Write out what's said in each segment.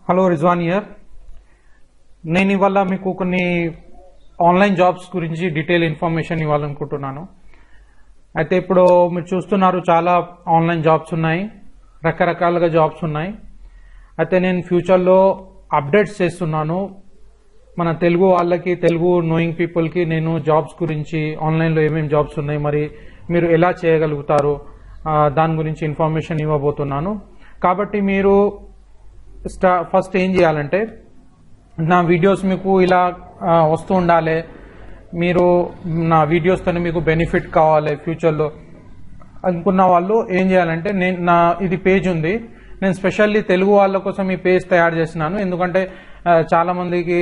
Hello Rizwan here. నేను ఇవాళ మీకు కొన్ని ఆన్లైన్ జాబ్స్ గురించి డీటెయిల్ ఇన్ఫర్మేషన్ ఇవ్వాలనుకుంటున్నాను. అయితే ఇప్పుడు మీరు చూస్తున్నారు చాలా ఆన్లైన్ జాబ్స్ ఉన్నాయి, రకరకాలుగా జాబ్స్ ఉన్నాయి. అయితే నేను ఫ్యూచర్లో అప్డేట్స్ చేస్తున్నాను మన తెలుగు వాళ్ళకి, తెలుగు నోయింగ్ పీపుల్కి. నేను జాబ్స్ గురించి ఆన్లైన్లో ఏమేమి జాబ్స్ ఉన్నాయి, మరి మీరు ఎలా చేయగలుగుతారు, దాని గురించి ఇన్ఫర్మేషన్ ఇవ్వబోతున్నాను. కాబట్టి మీరు ఫస్ట్ ఏం చేయాలంటే, నా వీడియోస్ మీకు ఇలా వస్తూ ఉండాలి, మీరు నా వీడియోస్తో మీకు బెనిఫిట్ కావాలి ఫ్యూచర్లో అనుకున్న వాళ్ళు ఏం చేయాలంటే, ఇది పేజ్ ఉంది, నేను స్పెషల్లీ తెలుగు వాళ్ళ కోసం ఈ పేజ్ తయారు చేసినాను. ఎందుకంటే చాలా మందికి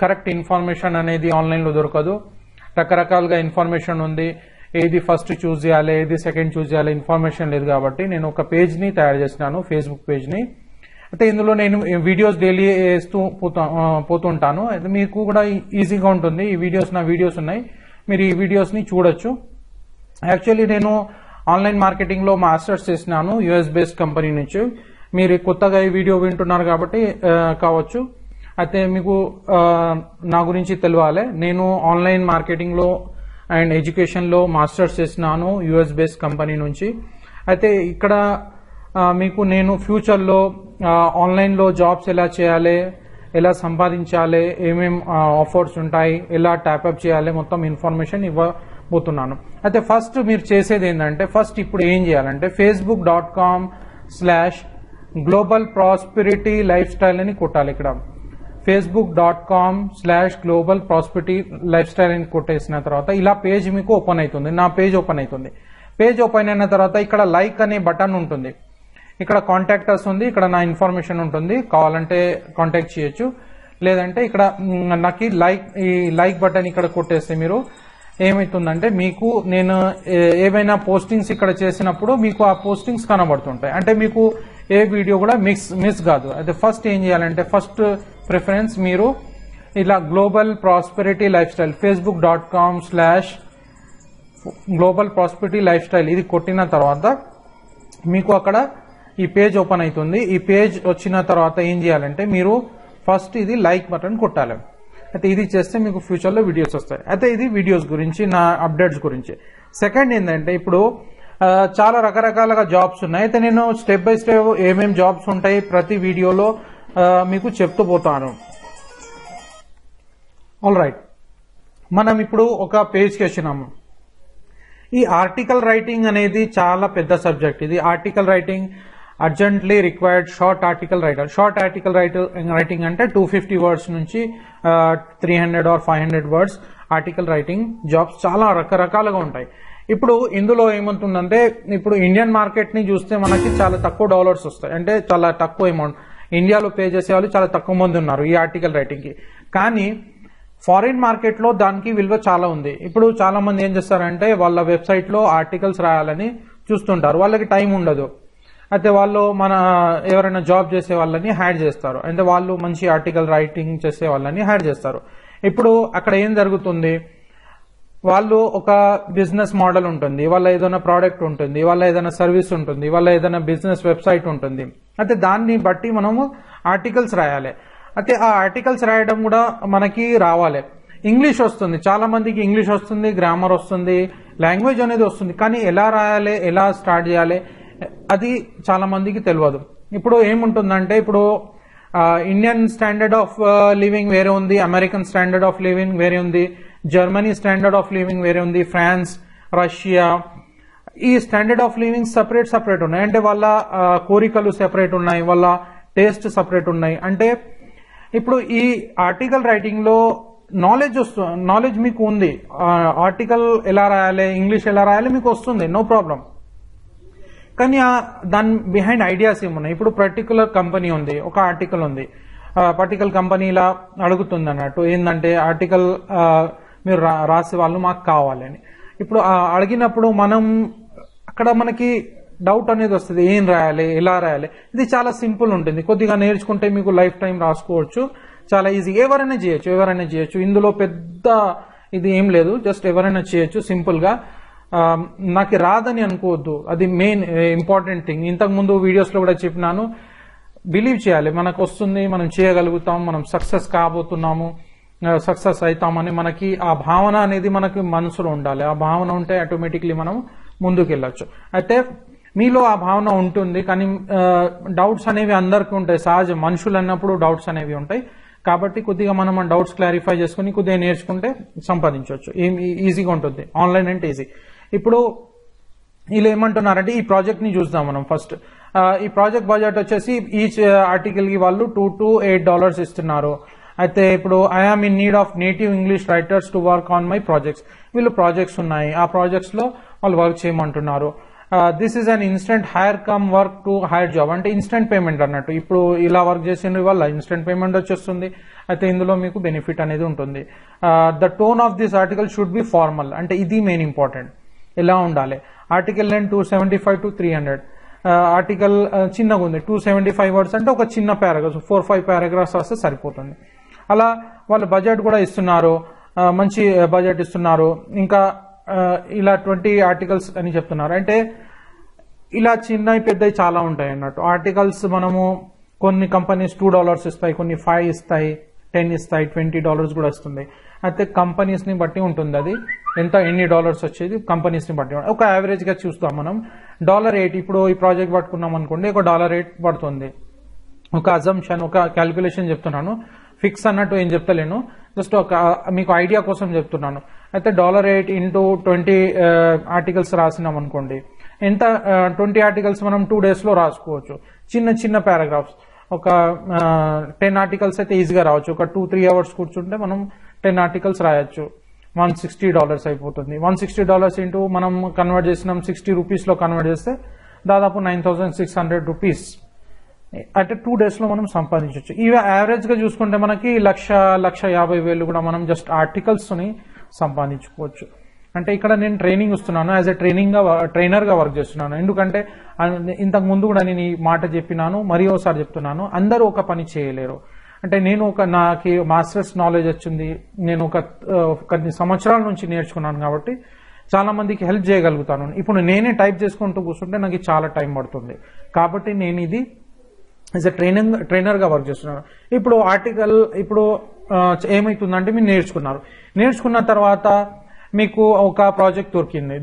కరెక్ట్ ఇన్ఫర్మేషన్ అనేది ఆన్లైన్లో దొరకదు. రకరకాలుగా ఇన్ఫర్మేషన్ ఉంది, ఏది ఫస్ట్ చూస్ చేయాలి, ఏది సెకండ్ చూస్ చేయాలి, ఇన్ఫర్మేషన్ లేదు. కాబట్టి నేను ఒక పేజ్ని తయారు చేసినాను, ఫేస్బుక్ పేజ్ని. అయితే ఇందులో నేను వీడియోస్ డైలీ వేస్తూ పోతుంటాను. అయితే మీకు కూడా ఈజీగా ఉంటుంది. ఈ వీడియోస్ నా వీడియోస్ ఉన్నాయి, మీరు ఈ వీడియోస్ని చూడొచ్చు. యాక్చువల్లీ నేను ఆన్లైన్ మార్కెటింగ్లో మాస్టర్స్ చేసినాను యుఎస్ బేస్డ్ కంపెనీ నుంచి. మీరు కొత్తగా ఈ వీడియో వింటున్నారు కాబట్టి కావచ్చు. అయితే మీకు నా గురించి తెలియాలి. నేను ఆన్లైన్ మార్కెటింగ్లో అండ్ ఎడ్యుకేషన్లో మాస్టర్స్ చేసినాను యుఎస్ బేస్డ్ కంపెనీ నుంచి. అయితే ఇక్కడ మీకు నేను ఫ్యూచర్లో ఆన్లైన్లో జాబ్స్ ఎలా చేయాలి, ఎలా సంపాదించాలి, ఏమేమి ఆఫర్స్ ఉంటాయి, ఎలా ట్యాప్అప్ చేయాలి, మొత్తం ఇన్ఫర్మేషన్ ఇవ్వబోతున్నాను. అయితే ఫస్ట్ మీరు చేసేది ఏంటంటే, ఫస్ట్ ఇప్పుడు ఏం చేయాలంటే facebook.com/global prosperity lifestyle అని కొట్టాలి. ఇక్కడ facebook.com/global prosperity lifestyle అని కొట్టేసిన తర్వాత ఇలా పేజ్ మీకు ఓపెన్ అవుతుంది. నా పేజ్ ఓపెన్ అవుతుంది. పేజ్ ఓపెన్ అయిన తర్వాత ఇక్కడ లైక్ అనే బటన్ ఉంటుంది, ఇక్కడ కాంటాక్టర్స్ ఉంది, ఇక్కడ నా ఇన్ఫర్మేషన్ ఉంటుంది. కావాలంటే కాంటాక్ట్ చేయొచ్చు, లేదంటే ఇక్కడ నాకు ఈ లైక్ బటన్ ఇక్కడ కొట్టేస్తే మీరు ఏమవుతుందంటే, మీకు నేను ఏవైనా పోస్టింగ్స్ ఇక్కడ చేసినప్పుడు మీకు ఆ పోస్టింగ్స్ కనబడుతుంటాయి. అంటే మీకు ఏ వీడియో కూడా మిస్ కాదు. అయితే ఫస్ట్ ఏం చేయాలంటే, ఫస్ట్ ప్రిఫరెన్స్ మీరు ఇలా global prosperity life style facebook.com/global prosperity lifestyle ఇది కొట్టిన తర్వాత మీకు అక్కడ ఈ పేజ్ ఓపెన్ అవుతుంది. ఈ పేజ్ వచ్చిన తర్వాత ఏం చేయాలంటే, మీరు ఫస్ట్ ఇది లైక్ బటన్ కొట్టాలి. అయితే ఇది చేస్తే మీకు ఫ్యూచర్లో వీడియోస్ వస్తాయి. అయితే ఇది వీడియోస్ గురించి, నా అప్డేట్స్ గురించి. సెకండ్ ఏంటంటే, ఇప్పుడు చాలా రకరకాలుగా జాబ్స్ ఉన్నాయి. అయితే నేను స్టెప్ బై స్టెప్ ఏమేమి జాబ్స్ ఉంటాయి ప్రతి వీడియోలో మీకు చెప్తూ పోతాను. ఆల్ రైట్, మనం ఇప్పుడు ఒక పేజ్కి వచ్చినాము. ఈ ఆర్టికల్ రైటింగ్ అనేది చాలా పెద్ద సబ్జెక్ట్. ఇది article writing urgently required short article writer. Short article writing అంటే 250 వర్డ్స్ నుంచి 300 or 500 words article writing jobs చాలా రకరకాలుగా ఉంటాయి. ఇప్పుడు ఇందులో ఏమవుతుందంటే, ఇప్పుడు ఇండియన్ మార్కెట్ ని చూస్తే మనకి చాలా తక్కువ డాలర్స్ వస్తాయి, అంటే చాలా తక్కువ అమౌంట్. ఇండియాలో పే చేసే వాళ్ళు చాలా తక్కువ మంది ఉన్నారు ఈ ఆర్టికల్ రైటింగ్ కి. కానీ ఫారిన్ మార్కెట్ లో దానికి విలువ చాలా ఉంది. ఇప్పుడు చాలా మంది ఏం చేస్తారంటే, వాళ్ళ వెబ్సైట్ లో ఆర్టికల్స్ రాయాలని చూస్తుంటారు, వాళ్ళకి టైం ఉండదు. అయితే వాళ్ళు ఎవరైనా జాబ్ చేసే వాళ్ళని హైర్ చేస్తారు, అంటే వాళ్ళు మంచి ఆర్టికల్ రైటింగ్ చేసే వాళ్ళని హైర్ చేస్తారు. ఇప్పుడు అక్కడ ఏం జరుగుతుంది, వాళ్ళు ఒక బిజినెస్ మోడల్ ఉంటుంది, వాళ్ళ ఏదైనా ప్రోడక్ట్ ఉంటుంది, వాళ్ళ ఏదైనా సర్వీస్ ఉంటుంది, వాళ్ళ ఏదైనా బిజినెస్ వెబ్సైట్ ఉంటుంది. అయితే దాన్ని బట్టి మనము ఆర్టికల్స్ రాయాలి. అయితే ఆ ఆర్టికల్స్ రాయడం కూడా మనకి రావాలి. ఇంగ్లీష్ వస్తుంది, చాలా మందికి ఇంగ్లీష్ వస్తుంది, గ్రామర్ వస్తుంది, లాంగ్వేజ్ అనేది వస్తుంది. కానీ ఎలా రాయాలి, ఎలా స్టార్ట్ చేయాలి అది చాలా మందికి తెలియదు. ఇప్పుడు ఏముంటుందంటే, ఇప్పుడు ఇండియన్ స్టాండర్డ్ ఆఫ్ లివింగ్ వేరే ఉంది, అమెరికన్ స్టాండర్డ్ ఆఫ్ లివింగ్ వేరే ఉంది, జర్మనీ స్టాండర్డ్ ఆఫ్ లివింగ్ వేరే ఉంది, ఫ్రాన్స్, రష్యా, ఈ స్టాండర్డ్ ఆఫ్ లివింగ్ సపరేట్ ఉన్నాయి. అంటే వాళ్ళ కోరికలు సెపరేట్ ఉన్నాయి, వాళ్ళ టేస్ట్ సపరేట్ ఉన్నాయి. అంటే ఇప్పుడు ఈ ఆర్టికల్ రైటింగ్ లో నాలెడ్జ్ మీకు ఉంది, ఆర్టికల్ ఎలా రాయాలి, ఇంగ్లీష్ ఎలా రాయాలి మీకు వస్తుంది, నో ప్రాబ్లం. కానీ దాని బిహైండ్ ఐడియాస్ ఏమున్నాయి. ఇప్పుడు పర్టికులర్ కంపెనీ ఉంది, ఒక ఆర్టికల్ ఉంది, పర్టికులర్ కంపెనీ ఇలా అడుగుతుంది అన్నట్టు, ఏంటంటే ఆర్టికల్ మీరు రాసే వాళ్ళు మాకు కావాలని. ఇప్పుడు అడిగినప్పుడు అక్కడ మనకి డౌట్ అనేది వస్తుంది, ఏం రాయాలి, ఎలా రాయాలి. ఇది చాలా సింపుల్ ఉంటుంది, కొద్దిగా నేర్చుకుంటే మీకు లైఫ్ టైం రాసుకోవచ్చు, చాలా ఈజీ. ఎవరైనా చేయొచ్చు. ఇందులో పెద్ద ఇది ఏం లేదు, జస్ట్ ఎవరైనా చేయొచ్చు సింపుల్ గా. నాకు రాదని అనుకోవద్దు, అది మెయిన్ ఇంపార్టెంట్ థింగ్. ఇంతకు ముందు వీడియోస్ లో కూడా చెప్పినాను, బిలీవ్ చేయాలి, మనకు వస్తుంది, మనం చేయగలుగుతాం, మనం సక్సెస్ కాబోతున్నాము, సక్సెస్ అవుతామని మనకి ఆ భావన అనేది మనకి మనసులో ఉండాలి. ఆ భావన ఉంటే ఆటోమేటిక్లీ మనం ముందుకు వెళ్ళొచ్చు. అయితే మీలో ఆ భావన ఉంటుంది, కానీ డౌట్స్ అనేవి అందరికీ ఉంటాయి, సహజం, మనుషులు అన్నప్పుడు డౌట్స్ అనేవి ఉంటాయి. కాబట్టి కొద్దిగా మనం ఆ డౌట్స్ క్లారిఫై చేసుకుని కొద్దిగా నేర్చుకుంటే సంపాదించవచ్చు, ఈజీగా ఉంటుంది. ఆన్లైన్ అంటే ఈజీ. ఇప్పుడు వీళ్ళు ఏమంటున్నారంటే ఈ ప్రాజెక్ట్ ని చూద్దాం మనం ఫస్ట్. ఈ ప్రాజెక్ట్ బడ్జెట్ వచ్చేసి ఈచ్ ఆర్టికల్ కి వాళ్ళు $2 to $8 ఇస్తున్నారు. అయితే ఇప్పుడు I am in need of native English writers to work on my projects. వీళ్ళు ప్రాజెక్ట్స్ ఉన్నాయి, ఆ ప్రాజెక్ట్స్ లో వాళ్ళు వర్క్ చేయమంటున్నారు. This is an instant hire cum work to hire job, అంటే ఇన్స్టెంట్ పేమెంట్ అన్నట్టు. ఇప్పుడు ఇలా వర్క్ చేసిన వల్ల ఇన్స్టెంట్ పేమెంట్ వచ్చేస్తుంది. అయితే ఇందులో మీకు బెనిఫిట్ అనేది ఉంటుంది. The tone of this article should be formal, అంటే ఇది మెయిన్ ఇంపార్టెంట్. ఎలా ఉండాలి? Article length 275 to 300. ఆర్టికల్ చిన్నగా ఉంది, 275 words అంటే ఒక చిన్న పారాగ్రాఫ్, 4-5 paragraphs వస్తే సరిపోతుంది. అలా వాళ్ళ బడ్జెట్ కూడా ఇస్తున్నారు, మంచి బడ్జెట్ ఇస్తున్నారు. ఇంకా ఇలా 20 articles అని చెప్తున్నారు. అంటే ఇలా చిన్నవి పెద్దవి చాలా ఉంటాయి అన్నట్టు. ఆర్టికల్స్ మనము కొన్ని కంపెనీస్ $2 ఇస్తాయి, కొన్ని 5 ఇస్తాయి, 10 ఇస్తాయి, $20 కూడా వస్తుంది. అయితే కంపెనీస్ ని బట్టి ఉంటుంది, అది ఎన్ని డాలర్స్ వచ్చేది కంపెనీస్ ని బట్టి. ఒక యావరేజ్ గా చూస్తాం మనం. $8 ఇప్పుడు ఈ ప్రాజెక్ట్ పట్టుకున్నాం అనుకోండి, ఒక $8 పడుతుంది. ఒక అజంప్షన్, ఒక క్యాల్కులేషన్ చెప్తున్నాను, ఫిక్స్ అన్నట్టు ఏం చెప్తలేను, జస్ట్ ఒక మీకు ఐడియా కోసం చెప్తున్నాను. అయితే $8 into 20 articles రాసినాం అనుకోండి, ఎంత 20 articles మనం 2 days లో రాసుకోవచ్చు. చిన్న చిన్న పారాగ్రాఫ్స్, ఒక 10 articles అయితే ఈజీగా రావచ్చు. ఒక 2-3 hours కూర్చుంటే మనం 10 articles రాయొచ్చు. $160 అయిపోతుంది. $160 ఇంటూ మనం కన్వర్ట్ చేసినాం 60 rupees లో కన్వర్ట్ చేస్తే దాదాపు 9,600 rupees. అంటే 2 days లో మనం సంపాదించవచ్చు. ఇవి యావరేజ్ గా చూసుకుంటే మనకి 1,50,000 కూడా మనం జస్ట్ ఆర్టికల్స్ ని సంపాదించుకోవచ్చు. అంటే ఇక్కడ నేను ట్రైనింగ్ ఇస్తున్నాను, యాజ్ ఎ ట్రైనర్ గా వర్క్ చేస్తున్నాను. ఎందుకంటే ఇంతకు ముందు కూడా నేను ఈ మాట చెప్పినాను, మరి ఒకసారి చెప్తున్నాను, అందరూ ఒక పని చేయలేరు. అంటే నేను నాకు మాస్టర్స్ నాలెడ్జ్ వచ్చింది, నేను కొన్ని సంవత్సరాల నుంచి నేర్చుకున్నాను కాబట్టి చాలా మందికి హెల్ప్ చేయగలుగుతాను. ఇప్పుడు నేనే టైప్ చేసుకుంటూ కూర్చుంటే నాకు చాలా టైం పడుతుంది. కాబట్టి నేను ఇది యాజ్ ఎ ట్రైనర్ గా వర్క్ చేస్తున్నాను. ఇప్పుడు ఆర్టికల్ ఏమైతుందంటే మీరు నేర్చుకున్న తర్వాత మీకు ఒక ప్రాజెక్ట్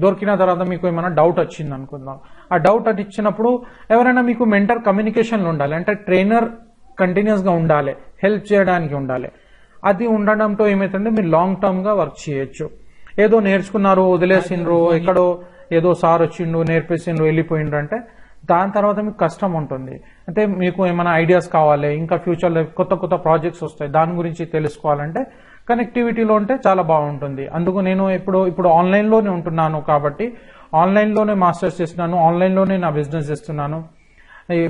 దొరికిన తర్వాత మీకు ఏమైనా డౌట్ వచ్చింది అనుకుందాం. ఆ డౌట్ అది ఇచ్చినప్పుడు ఎవరైనా మీకు మెంటర్ కమ్యూనికేషన్లో ఉండాలి. అంటే ట్రైనర్ కంటిన్యూస్ గా ఉండాలి, హెల్ప్ చేయడానికి ఉండాలి. అది ఉండడంతో ఏమైతుందంటే మీరు లాంగ్ టర్మ్ గా వర్క్ చేయొచ్చు. ఏదో నేర్చుకున్నారు, వదిలేసిండ్రు, ఎక్కడో ఏదో సార్ వచ్చిండు నేర్పేసిండ్రు వెళ్ళిపోయిండ్రు అంటే దాని తర్వాత మీకు కష్టం ఉంటుంది. అంటే మీకు ఏమైనా ఐడియాస్ కావాలి, ఇంకా ఫ్యూచర్లో కొత్త ప్రాజెక్ట్స్ వస్తాయి, దాని గురించి తెలుసుకోవాలంటే కనెక్టివిటీలో ఉంటే చాలా బాగుంటుంది. అందుకు నేను ఇప్పుడు ఆన్లైన్లోనే ఉంటున్నాను కాబట్టి ఆన్లైన్లోనే మాస్టర్స్ చేస్తున్నాను, ఆన్లైన్లోనే నా బిజినెస్ చేస్తున్నాను.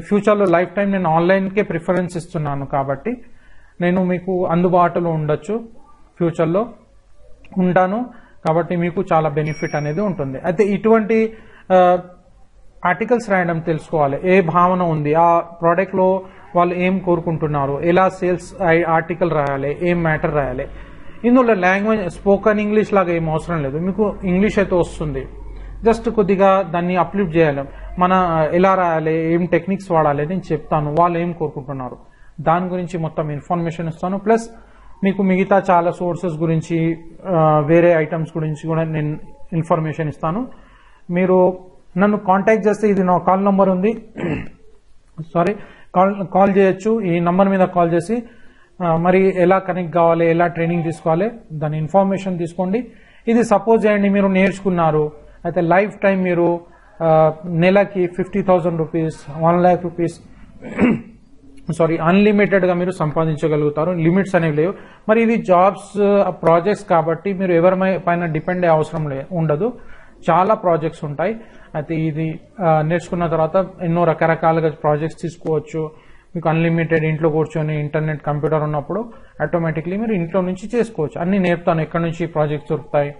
ఫ్యూచర్లో లైఫ్ టైం నేను ఆన్లైన్కే ప్రిఫరెన్స్ ఇస్తున్నాను కాబట్టి నేను మీకు అందుబాటులో ఉండొచ్చు, ఫ్యూచర్లో ఉంటాను. కాబట్టి మీకు చాలా బెనిఫిట్ అనేది ఉంటుంది. అయితే ఇటువంటి ఆర్టికల్స్ రాయడం తెలుసుకోవాలి, ఏ భావన ఉంది ఆ ప్రోడక్ట్ లో, వాళ్ళు ఏం కోరుకుంటున్నారు, ఎలా సేల్స్ ఆర్టికల్ రాయాలి, ఏం మ్యాటర్ రాయాలి. ఇందులో లాంగ్వేజ్ స్పోకన్ ఇంగ్లీష్ లాగా ఏం అవసరం లేదు, మీకు ఇంగ్లీష్ అయితే వస్తుంది. జస్ట్ కొద్దిగా దాన్ని అప్లిఫ్ట్ చేయాలి. మన ఎలా రాయాలి, ఏం టెక్నిక్స్ వాడాలి నేను చెప్తాను, వాళ్ళు ఏం కోరుకుంటున్నారు దాని గురించి మొత్తం ఇన్ఫర్మేషన్ ఇస్తాను. ప్లస్ మీకు మిగతా చాలా సోర్సెస్ గురించి, వేరే ఐటమ్స్ గురించి కూడా నేను ఇన్ఫర్మేషన్ ఇస్తాను. మీరు నన్ను కాంటాక్ట్ చేస్తే, ఇది నా కాల్ నంబర్ ఉంది, కాల్ చేయొచ్చు. ఈ నంబర్ మీద కాల్ చేసి మరి ఎలా కనెక్ట్ కావాలి, ఎలా ట్రైనింగ్ తీసుకోవాలి దాని ఇన్ఫర్మేషన్ తీసుకోండి. ఇది సపోజ్ చేయండి మీరు నేర్చుకున్నారు, అయితే లైఫ్ టైం మీరు నెలకి 50,000 రూపీస్, 1 lakh రూపీస్ అన్లిమిటెడ్ గా మీరు సంపాదించగలుగుతారు. లిమిట్స్ అనేవి లేవు. మరి ఇది జాబ్స్ ప్రాజెక్ట్స్ కాబట్టి మీరు ఎవరి పైన డిపెండ్ అయ్యే అవసరం ఉండదు. చాలా ప్రాజెక్ట్స్ ఉంటాయి. అయితే ఇది నేర్చుకున్న తర్వాత ఎన్నో రకరకాలుగా ప్రాజెక్ట్స్ తీసుకోవచ్చు. మీకు అన్లిమిటెడ్ ఇంట్లో కూర్చొని ఇంటర్నెట్ కంప్యూటర్ ఉన్నప్పుడు ఆటోమేటిక్లీ మీరు ఇంట్లో నుంచి చేసుకోవచ్చు. అన్ని నేర్పుతాను, ఎక్కడి నుంచి ప్రాజెక్ట్స్ దొరుకుతాయి,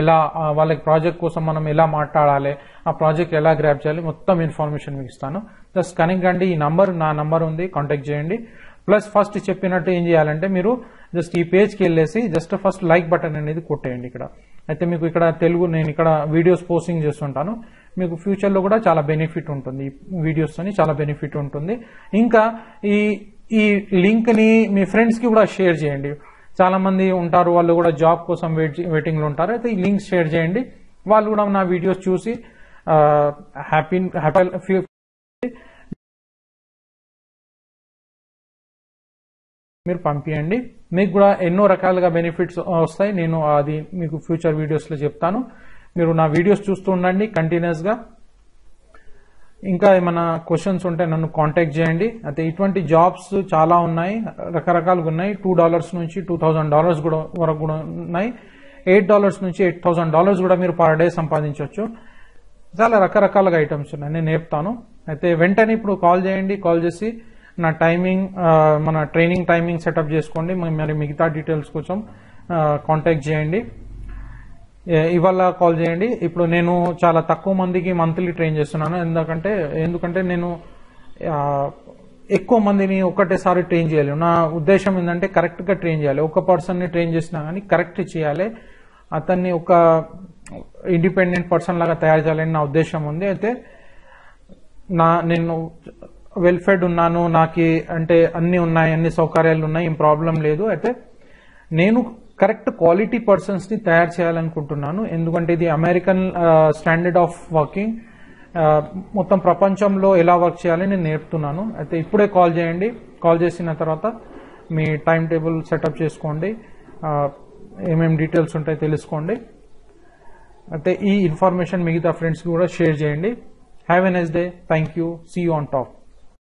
ఎలా వాళ్ళకి ప్రాజెక్ట్ కోసం మనం ఎలా మాట్లాడాలి, ఆ ప్రాజెక్ట్ ఎలా గ్రాప్ చేయాలి, మొత్తం ఇన్ఫర్మేషన్ మీకు ఇస్తాను. జస్ట్ కనెక్ట్ అండి, ఈ నా నంబర్ ఉంది, కాంటాక్ట్ చేయండి. ప్లస్ ఫస్ట్ చెప్పినట్టు ఏం చేయాలంటే మీరు జస్ట్ ఈ పేజ్కి వెళ్ళేసి జస్ట్ ఫస్ట్ లైక్ బటన్ అనేది కొట్టేయండి ఇక్కడ. అయితే మీకు ఇక్కడ తెలుగు, నేను ఇక్కడ వీడియోస్ పోస్టింగ్ చేస్తుంటాను, మీకు ఫ్యూచర్లో కూడా చాలా బెనిఫిట్ ఉంటుంది, వీడియోస్ అని చాలా బెనిఫిట్ ఉంటుంది. ఇంకా ఈ లింక్ని మీ ఫ్రెండ్స్కి కూడా షేర్ చేయండి. చాలా మంది ఉంటారు, వాళ్ళు కూడా జాబ్ కోసం వెయిటింగ్లో ఉంటారు. అయితే ఈ లింక్స్ షేర్ చేయండి, వాళ్ళు కూడా నా వీడియోస్ చూసి హ్యాపీ మీరు పంపించండి. మీకు కూడా ఎన్నో రకాలుగా బెనిఫిట్స్ వస్తాయి. నేను అది మీకు ఫ్యూచర్ వీడియోస్లో చెప్తాను. మీరు నా వీడియోస్ చూస్తూ ఉండండి కంటిన్యూస్గా. ఇంకా ఏమైనా క్వశ్చన్స్ ఉంటే నన్ను కాంటాక్ట్ చేయండి. అయితే ఇటువంటి జాబ్స్ చాలా ఉన్నాయి, రకరకాలుగా ఉన్నాయి. $2 నుంచి $2,000 కూడా వరకు కూడా ఉన్నాయి. $8 నుంచి $8,000 కూడా మీరు పర్ డే సంపాదించవచ్చు. చాలా రకరకాలుగా ఐటమ్స్ ఉన్నాయి, నేను నేర్పుతాను. అయితే వెంటనే ఇప్పుడు కాల్ చేయండి. కాల్ చేసి నా టైమింగ్, మన ట్రైనింగ్ టైమింగ్ సెటప్ చేసుకోండి. మరి మిగతా డీటెయిల్స్ కోసం కాంటాక్ట్ చేయండి. ఇవాళ కాల్ చేయండి. ఇప్పుడు నేను చాలా తక్కువ మందికి మంత్లీ ట్రైన్ చేస్తున్నాను. ఎందుకంటే నేను ఎక్కువ మందిని ఒక్కటేసారి ట్రైన్ చేయలేను. నా ఉద్దేశం ఏంటంటే కరెక్ట్గా ట్రైన్ చేయాలి. ఒక పర్సన్ని ట్రైన్ చేసినా కానీ కరెక్ట్ చేయాలి, అతన్ని ఒక ఇండిపెండెంట్ పర్సన్ లాగా తయారు చేయాలని నా ఉద్దేశం ఉంది. అయితే నేను వెల్ఫేర్డ్ ఉన్నాను, నాకు అంటే అన్ని ఉన్నాయి, అన్ని సౌకర్యాలు ఉన్నాయి, ఏం ప్రాబ్లం లేదు. అయితే నేను కరెక్ట్ క్వాలిటీ పర్సన్స్ ని తయారు చేయాలనుకుంటున్నాను. ఎందుకంటే ఇది అమెరికన్ స్టాండర్డ్ ఆఫ్ వర్కింగ్, మొత్తం ప్రపంచంలో ఎలా వర్క్ చేయాలని నేను నేర్పుతున్నాను. అయితే ఇప్పుడే కాల్ చేయండి. కాల్ చేసిన తర్వాత మీ టైం టేబుల్ సెటప్ చేసుకోండి, ఏమేమి డీటెయిల్స్ ఉంటాయో తెలుసుకోండి. అయితే ఈ ఇన్ఫర్మేషన్ మిగతా ఫ్రెండ్స్కి కూడా షేర్ చేయండి. Have a nice day. Thank you. See you on top.